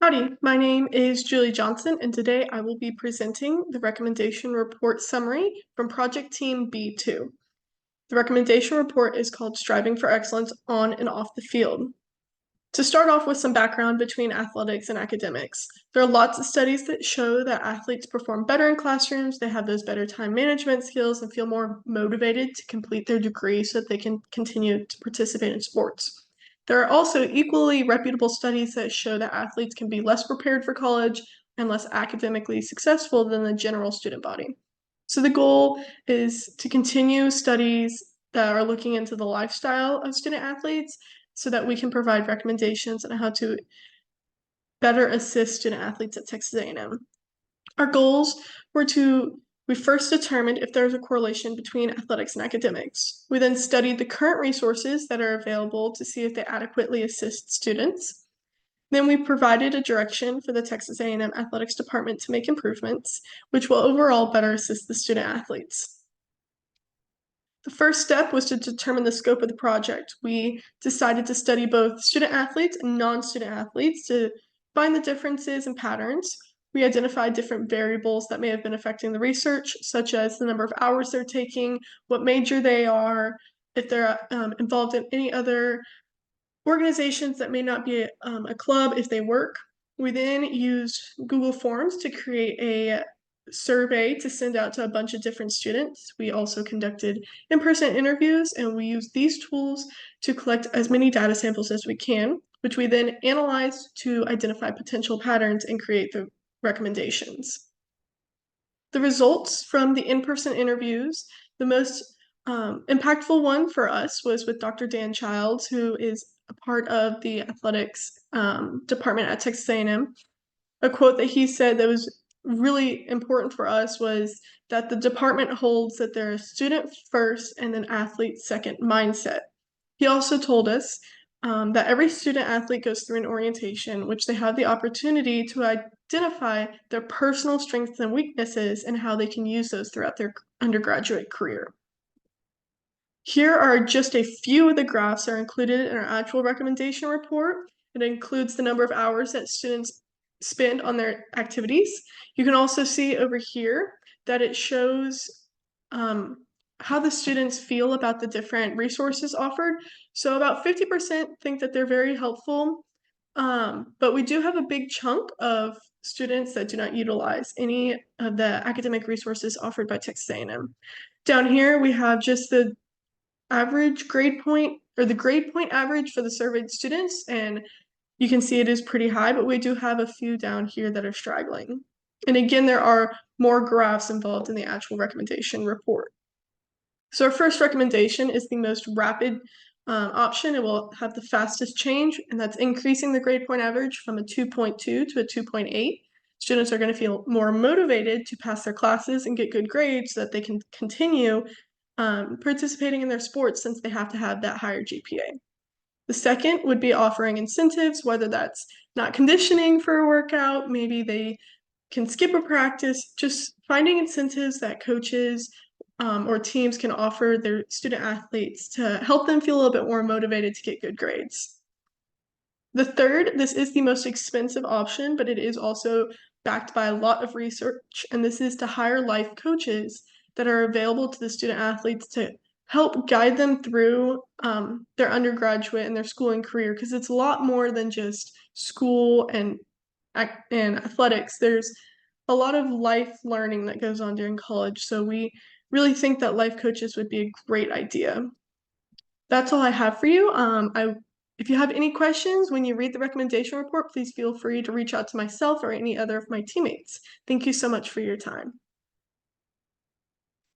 Howdy, my name is Julie Johnson, and today I will be presenting the recommendation report summary from Project Team B2. The recommendation report is called Striving for Excellence on and Off the Field. To start off with some background between athletics and academics, there are lots of studies that show that athletes perform better in classrooms, they have those better time management skills, and feel more motivated to complete their degree so that they can continue to participate in sports. There are also equally reputable studies that show that athletes can be less prepared for college and less academically successful than the general student body. So the goal is to continue studies that are looking into the lifestyle of student athletes so that we can provide recommendations on how to better assist student athletes at Texas A&M. Our goals were we first determined if there's a correlation between athletics and academics. We then studied the current resources that are available to see if they adequately assist students. Then we provided a direction for the Texas A&M Athletics Department to make improvements, which will overall better assist the student athletes. The first step was to determine the scope of the project. We decided to study both student athletes and non-student athletes to find the differences and patterns. We identified different variables that may have been affecting the research, such as the number of hours they're taking, what major they are, if they're involved in any other organizations that may not be a club if they work. We then used Google Forms to create a survey to send out to a bunch of different students. We also conducted in-person interviews, and we used these tools to collect as many data samples as we can, which we then analyzed to identify potential patterns and create the recommendations. The results from the in-person interviews, the most impactful one for us was with Dr. Dan Childs, who is a part of the athletics department at Texas A&M. A quote that he said that was really important for us was that the department holds that they're a student first and then athlete second mindset. He also told us that every student athlete goes through an orientation, which they have the opportunity to identify their personal strengths and weaknesses and how they can use those throughout their undergraduate career. Here are just a few of the graphs that are included in our actual recommendation report. It includes the number of hours that students spend on their activities. You can also see over here that it shows how the students feel about the different resources offered. So about 50% think that they're very helpful, but we do have a big chunk of students that do not utilize any of the academic resources offered by Texas A&M. Down here, we have just the average grade point or the grade point average for the surveyed students, and you can see it is pretty high, but we do have a few down here that are straggling. And again, there are more graphs involved in the actual recommendation report. So our first recommendation is the most rapid option. It will have the fastest change, and that's increasing the grade point average from a 2.2 to a 2.8. Students are going to feel more motivated to pass their classes and get good grades so that they can continue participating in their sports since they have to have that higher GPA. The second would be offering incentives, whether that's not conditioning for a workout, maybe they can skip a practice, just finding incentives that coaches or teams can offer their student athletes to help them feel a little bit more motivated to get good grades. The third, this is the most expensive option, but it is also backed by a lot of research, and this is to hire life coaches that are available to the student athletes to help guide them through their undergraduate and their schooling career, because it's a lot more than just school and athletics. There's a lot of life learning that goes on during college, so we really think that life coaches would be a great idea. That's all I have for you. If you have any questions when you read the recommendation report, please feel free to reach out to myself or any other of my teammates. Thank you so much for your time.